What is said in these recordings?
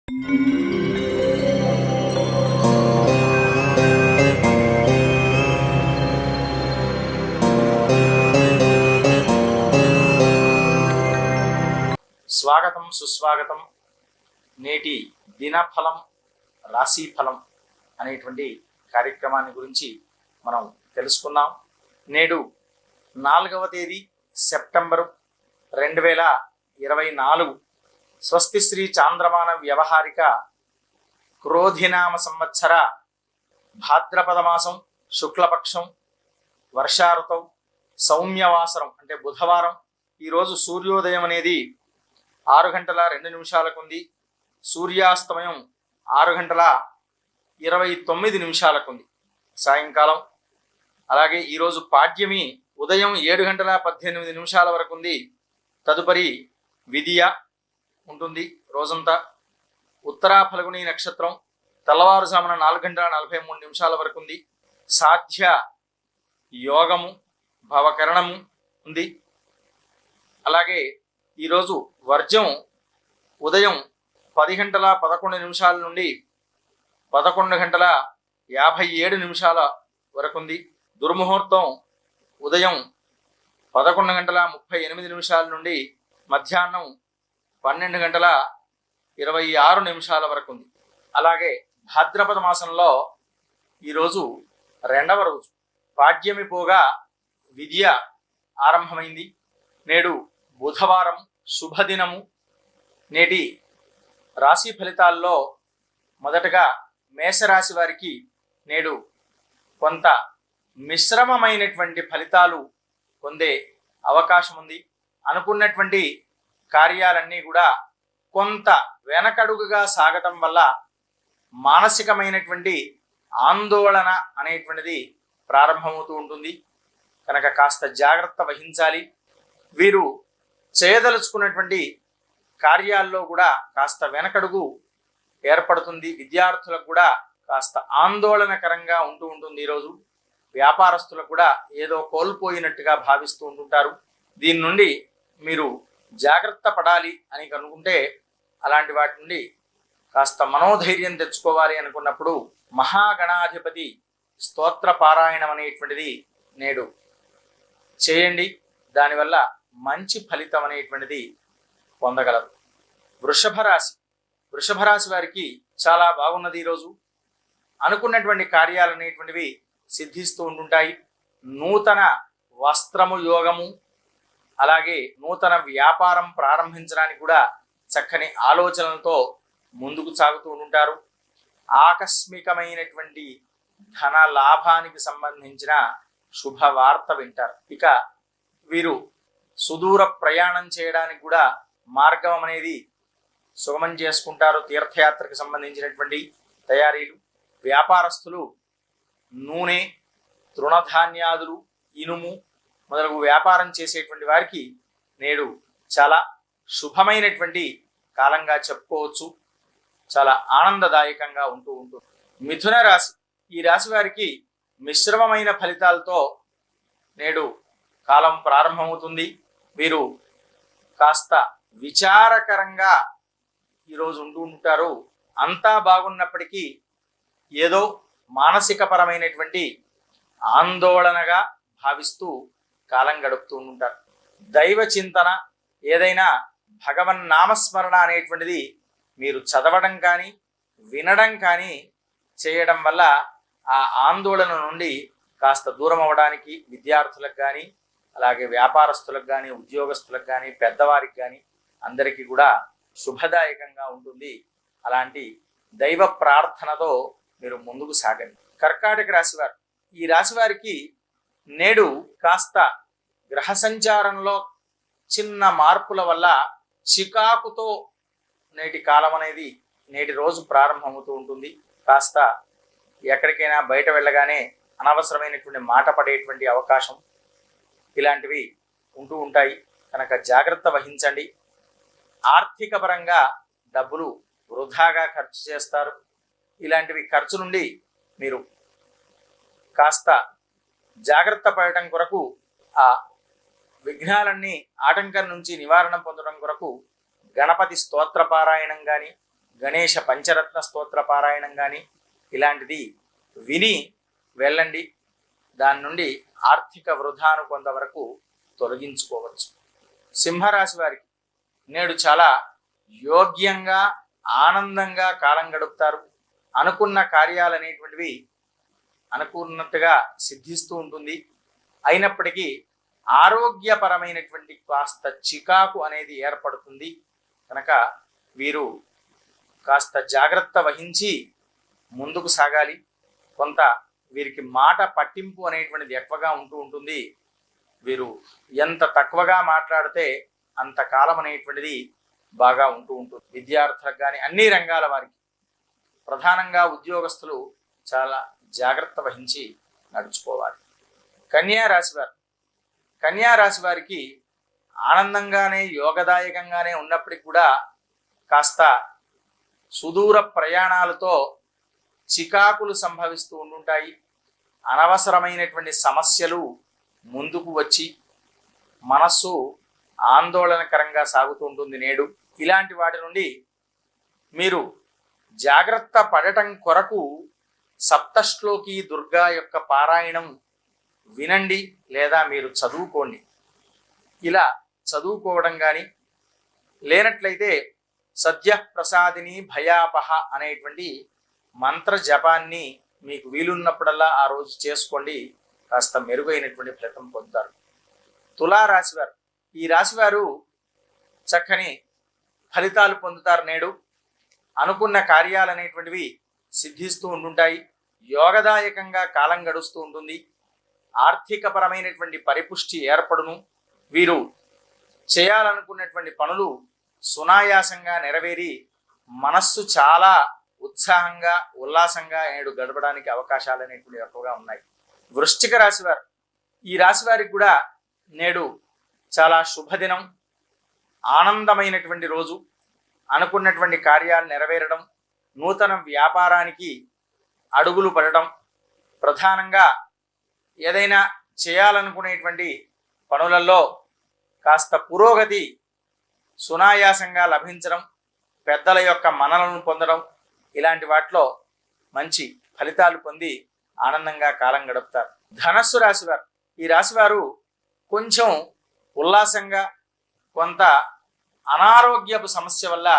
స్వాగతం సుస్వాగతం. నేటి దినఫలం రాశిఫలం అనేటువంటి కార్యక్రమాన్ని గురించి మనం తెలుసుకుందాం. నేడు 4వ తేదీ సెప్టెంబరు 2024 స్వస్తి శ్రీ చాంద్రమాన వ్యవహారిక క్రోధినామ సంవత్సర భాద్రపద మాసం శుక్లపక్షం వర్షాఋతం సౌమ్యవాసరం అంటే బుధవారం. ఈరోజు సూర్యోదయం అనేది 6:02 ఉంది. సూర్యాస్తమయం 6:29 ఉంది సాయంకాలం. అలాగే ఈరోజు పాడ్యమి ఉదయం 7:18 వరకు ఉంది. తదుపరి విదియ ఉంటుంది రోజంతా. ఉత్తరా ఫల్గుని నక్షత్రం తెల్లవారుజామున 4:43 వరకు ఉంది. సాధ్య యోగము భవకరణము ఉంది. అలాగే ఈరోజు వర్జం ఉదయం 10:11 నుండి 11:57 వరకు ఉంది. దుర్ముహూర్తం ఉదయం 11:38 నుండి మధ్యాహ్నం 12:26 వరకు ఉంది. అలాగే భాద్రపద మాసంలో ఈరోజు 2వ రోజు పాడ్యమి పోగా విద్య ఆరంభమైంది. నేడు బుధవారం శుభదినము. నేటి రాశి ఫలితాల్లో మొదటగా మేషరాశి వారికి నేడు కొంత మిశ్రమమైనటువంటి ఫలితాలు పొందే అవకాశం ఉంది. అనుకున్నటువంటి కార్యాలన్నీ కూడా కొంత వెనకడుగుగా సాగటం వల్ల మానసికమైనటువంటి ఆందోళన అనేటువంటిది ప్రారంభమవుతూ ఉంటుంది. కనుక కాస్త జాగ్రత్త వహించాలి. వీరు చేయదలుచుకున్నటువంటి కార్యాల్లో కూడా కాస్త వెనకడుగు ఏర్పడుతుంది. విద్యార్థులకు కూడా కాస్త ఆందోళనకరంగా ఉంటుంది. ఈరోజు వ్యాపారస్తులకు కూడా ఏదో కోల్పోయినట్టుగా భావిస్తూ ఉంటుంటారు. దీని నుండి మీరు జాగ్రత్త పడాలి అని అనుకుంటే అలాంటి వాటి నుండి కాస్త మనోధైర్యం తెచ్చుకోవాలి అనుకున్నప్పుడు మహాగణాధిపతి స్తోత్ర పారాయణం అనేటువంటిది నేడు చేయండి. దానివల్ల మంచి ఫలితం అనేటువంటిది పొందగలరు. వృషభ రాశి వారికి చాలా బాగున్నది. ఈరోజు అనుకున్నటువంటి కార్యాలు అనేటువంటివి సిద్ధిస్తూ ఉంటుంటాయి. నూతన వస్త్రము యోగము, అలాగే నూతన వ్యాపారం ప్రారంభించడానికి కూడా చక్కని ఆలోచనలతో ముందుకు సాగుతూ ఉంటారు. ఆకస్మికమైనటువంటి ధన లాభానికి సంబంధించిన శుభవార్త వింటారు. ఇక వీరు సుదూర ప్రయాణం చేయడానికి కూడా మార్గం అనేది సుగమం చేసుకుంటారు. తీర్థయాత్రకు సంబంధించినటువంటి తయారీలు. వ్యాపారస్తులు నూనె, తృణధాన్యాదులు, ఇనుము మొదలగు వ్యాపారం చేసేటువంటి వారికి నేడు చాలా శుభమైనటువంటి కాలంగా చెప్పుకోవచ్చు. చాలా ఆనందదాయకంగా ఉంటుంది. మిథున రాశి, ఈ రాశి వారికి మిశ్రమమైన ఫలితాలతో నేడు కాలం ప్రారంభమవుతుంది. వీరు కాస్త విచారకరంగా ఈరోజు ఉంటారు. అంతా బాగున్నప్పటికీ ఏదో మానసిక పరమైనటువంటి ఆందోళనగా భావిస్తూ కాలం గడుపుతూ ఉంటారు. దైవ చింతన, ఏదైనా భగవన్ నామస్మరణ అనేటువంటిది మీరు చదవడం కానీ వినడం కానీ చేయడం వల్ల ఆ ఆందోళన నుండి కాస్త దూరం అవ్వడానికి విద్యార్థులకు కానీ, అలాగే వ్యాపారస్తులకు కానీ, ఉద్యోగస్తులకు కానీ, పెద్దవారికి కానీ అందరికీ కూడా శుభదాయకంగా ఉంటుంది. అలాంటి దైవ ప్రార్థనతో మీరు ముందుకు సాగండి. కర్కాటక రాశివారు, ఈ రాశి వారికి నేడు కాస్త గ్రహ సంచారంలో చిన్న మార్పుల వల్ల చికాకుతో నేటి కాలం అనేది నేటి రోజు ప్రారంభమవుతూ ఉంటుంది. కాస్త ఎక్కడికైనా బయట వెళ్ళగానే అనవసరమైనటువంటి మాట పడేటువంటి అవకాశం ఇలాంటివి ఉంటాయి. కనుక జాగ్రత్త వహించండి. ఆర్థిక పరంగా డబ్బులు వృధాగా ఖర్చు చేస్తారు. ఇలాంటివి ఖర్చు నుండి మీరు కాస్త జాగ్రత్త పడటం కొరకు, ఆ విఘ్నాలన్నీ ఆటంకం నుంచి నివారణ పొందడం కొరకు గణపతి స్తోత్ర పారాయణం కానీ, గణేష పంచరత్న స్తోత్ర పారాయణం కానీ ఇలాంటిది విని వెళ్ళండి. దాని నుండి ఆర్థిక వృధాను కొంతవరకు తొలగించుకోవచ్చు. సింహరాశి వారికి నేడు చాలా యోగ్యంగా ఆనందంగా కాలం గడుపుతారు. అనుకున్న కార్యాలు అనేటువంటివి అనుకున్నట్టుగా సిద్ధిస్తూ ఉంటుంది. అయినప్పటికీ ఆరోగ్యపరమైనటువంటి కాస్త చికాకు అనేది ఏర్పడుతుంది. కనుక వీరు కాస్త జాగ్రత్త వహించి ముందుకు సాగాలి. కొంత వీరికి మాట పట్టింపు అనేటువంటిది ఎక్కువగా ఉంటూ ఉంటుంది. వీరు ఎంత తక్కువగా మాట్లాడితే అంత కాలం అనేటువంటిది బాగా ఉంటూ ఉంటుంది. విద్యార్థులకు కానీ అన్ని రంగాల వారికి, ప్రధానంగా ఉద్యోగస్తులు చాలా జాగ్రత్త వహించి నడుచుకోవాలి. కన్యా రాశి వారు, కన్యా రాశి వారికి ఆనందంగానే యోగదాయకంగానే ఉన్నప్పటికీ కూడా కాస్త సుదూర ప్రయాణాలతో చికాకులు సంభవిస్తూ ఉంటుంటాయి. అనవసరమైనటువంటి సమస్యలు ముందుకు వచ్చి మనస్సు ఆందోళనకరంగా సాగుతూ ఉంటుంది నేడు. ఇలాంటి వాటి నుండి మీరు జాగ్రత్త పడటం కొరకు సప్తశ్లోకి దుర్గా యొక్క పారాయణం వినండి, లేదా మీరు చదువుకోండి. ఇలా చదువుకోవడం కానీ లేనట్లయితే సద్య ప్రసాదిని భయాపహ అనేటువంటి మంత్ర జపాన్ని మీకు వీలున్నప్పుడల్లా ఆ రోజు చేసుకోండి. కాస్త మెరుగైనటువంటి ఫలితం పొందుతారు. తులారాశివారు, ఈ రాశివారు చక్కని ఫలితాలు పొందుతారు. నేడు అనుకున్న కార్యాలు అనేటువంటివి సిద్ధిస్తూ ఉంటుంటాయి. యోగదాయకంగా కాలం గడుస్తూ ఉంటుంది. ఆర్థికపరమైనటువంటి పరిపుష్టి ఏర్పడును. వీరు చేయాలనుకున్నటువంటి పనులు సునాయాసంగా నెరవేరి మనస్సు చాలా ఉత్సాహంగా ఉల్లాసంగా నేడు గడపడానికి అవకాశాలు అనేటువంటి ఎక్కువగా ఉన్నాయి. వృశ్చిక రాశివారు, ఈ రాశి వారికి కూడా నేడు చాలా శుభదినం, ఆనందమైనటువంటి రోజు. అనుకున్నటువంటి కార్యాలు నెరవేరడం, నూతన వ్యాపారానికి అడుగులు పడడం, ప్రధానంగా ఏదైనా చేయాలనుకునేటువంటి పనులలో కాస్త పురోగతి సునాయాసంగా లభించడం, పెద్దల యొక్క మన్ననలను పొందడం, ఇలాంటి వాటిలో మంచి ఫలితాలు పొంది ఆనందంగా కాలం గడుపుతారు. ధనస్సు రాశివారు, ఈ రాశివారు కొంచెం ఉల్లాసంగా, కొంత అనారోగ్యపు సమస్య వల్ల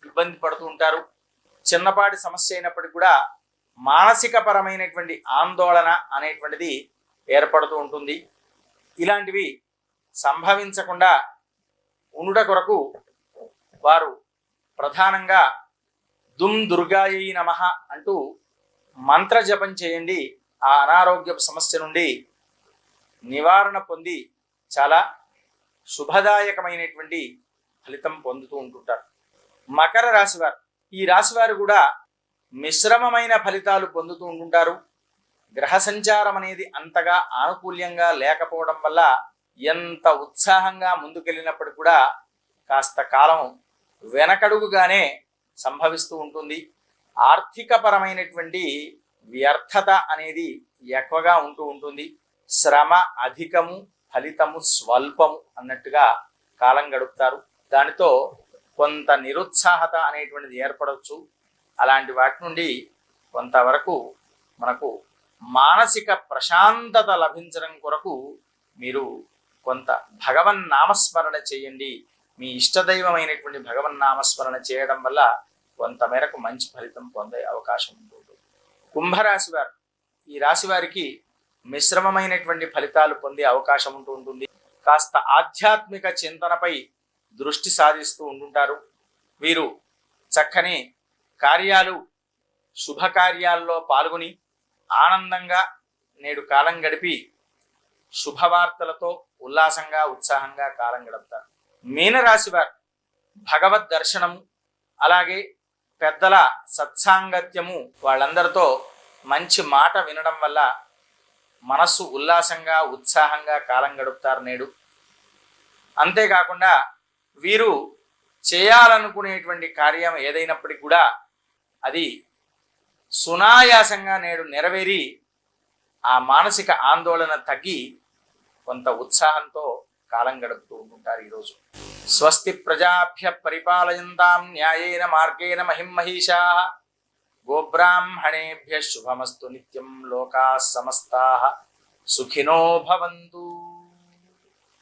ఇబ్బంది పడుతూ ఉంటారు. చిన్నపాటి సమస్య అయినప్పటికీ కూడా మానసిక పరమైనటువంటి ఆందోళన అనేటువంటిది ఏర్పడుతూ ఉంటుంది. ఇలాంటివి సంభవించకుండా ఉండుట కొరకు వారు ప్రధానంగా దుమ్ దుర్గాయై నమః అంటూ మంత్ర జపం చేయండి. ఆ అనారోగ్యపు సమస్య నుండి నివారణ పొంది చాలా శుభదాయకమైనటువంటి ఫలితం పొందుతూ ఉంటుంటారు. మకర రాశివారు, ఈ రాశివారు కూడా మిశ్రమమైన ఫలితాలు పొందుతూ ఉంటుంటారు. గ్రహ సంచారం అనేది అంతగా ఆనుకూల్యంగా లేకపోవడం వల్ల ఎంత ఉత్సాహంగా ముందుకెళ్ళినప్పటికీ కూడా కాస్త కాలం వెనకడుగుగానే సంభవిస్తూ ఉంటుంది. ఆర్థికపరమైనటువంటి వ్యర్థత అనేది ఎక్కువగా ఉంటూ ఉంటుంది. శ్రమ అధికము, ఫలితము స్వల్పము అన్నట్టుగా కాలం గడుపుతారు. దానితో కొంత నిరుత్సాహత అనేటువంటిది ఏర్పడవచ్చు. అలాంటి వాటి నుండి కొంతవరకు మనకు మానసిక ప్రశాంతత లభించడం కొరకు మీరు కొంత భగవన్నామస్మరణ చేయండి. మీ ఇష్టదైవమైనటువంటి భగవన్నామస్మరణ చేయడం వల్ల కొంత మేరకు మంచి ఫలితం పొందే అవకాశం ఉంటుంది. కుంభరాశి వారు, ఈ రాశి వారికి మిశ్రమమైనటువంటి ఫలితాలు పొందే అవకాశం ఉంటూ ఉంటుంది. కాస్త ఆధ్యాత్మిక చింతనపై దృష్టి సాధిస్తూ ఉంటుంటారు. వీరు చక్కని కార్యాలు, శుభకార్యాల్లో పాల్గొని ఆనందంగా నేడు కాలం గడిపి శుభవార్తలతో ఉల్లాసంగా ఉత్సాహంగా కాలం గడుపుతారు. మీనరాశి వారు భగవద్ దర్శనము, అలాగే పెద్దల సత్సాంగత్యము, వాళ్ళందరితో మంచి మాట వినడం వల్ల మనస్సు ఉల్లాసంగా ఉత్సాహంగా కాలం గడుపుతారు నేడు. అంతేకాకుండా వీరు చేయాలనుకునేటువంటి కార్యం ఏదైనప్పటికీ కూడా అది సునాయాసంగా నేడు నెరవేరి ఆ మానసిక ఆందోళన తగ్గి కొంత ఉత్సాహంతో కాలం గడుపుతూ ఉంటుంటారు ఈరోజు. స్వస్తి ప్రజాభ్య పరిపాలయంతాం న్యాయేన మార్గేణ మహిమహీషా గోబ్రాహ్మణేభ్య శుభమస్తు నిత్యం లోకా సమస్తాః సుఖినో భవంతు.